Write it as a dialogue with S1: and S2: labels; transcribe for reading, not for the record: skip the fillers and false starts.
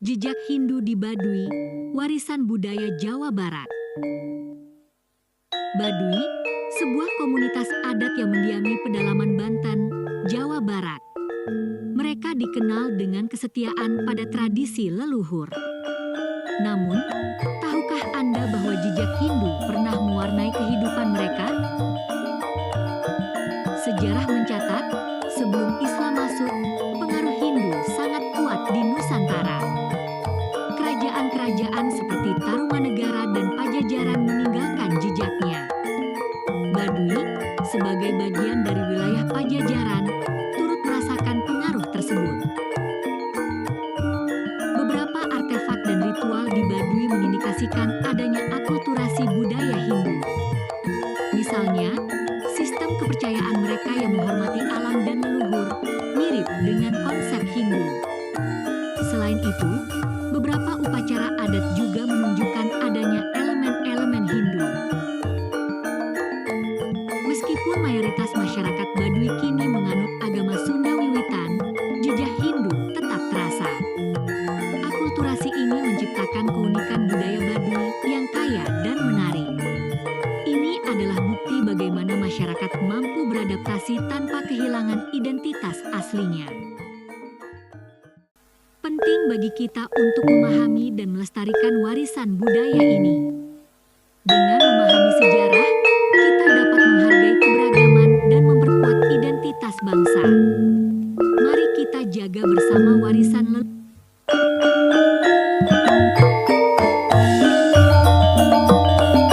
S1: Jejak Hindu di Baduy, warisan budaya Jawa Barat. Baduy, sebuah komunitas adat yang mendiami pedalaman Banten, Jawa Barat. Mereka dikenal dengan kesetiaan pada tradisi leluhur. Namun, tahukah Anda bahwa jejak Hindu pernah mewarnai kehidupan mereka? Sejarah mencatat, sebelum Islam masuk, pengaruh Hindu sangat kuat di Nusantara. Kerajaan-kerajaan seperti Tarumanegara dan Pajajaran meninggalkan jejaknya. Baduy, sebagai bagian dari wilayah Pajajaran, turut merasakan pengaruh tersebut. Beberapa artefak dan ritual di Baduy mengindikasikan adanya akulturasi budaya Hindu. Misalnya, sistem kepercayaan mereka yang menghormati alam dan leluhur mirip dengan konsep Hindu. Selain itu, beberapa upacara adat juga menunjukkan adanya elemen-elemen Hindu. Meskipun mayoritas masyarakat Baduy kini menganut agama Sunda Wiwitan, jejak Hindu tetap terasa. Akulturasi ini menciptakan keunikan budaya Baduy yang kaya dan menarik. Ini adalah bukti bagaimana masyarakat mampu beradaptasi tanpa kehilangan identitas aslinya. Penting bagi kita untuk memahami dan melestarikan warisan budaya ini. Dengan memahami sejarah, kita dapat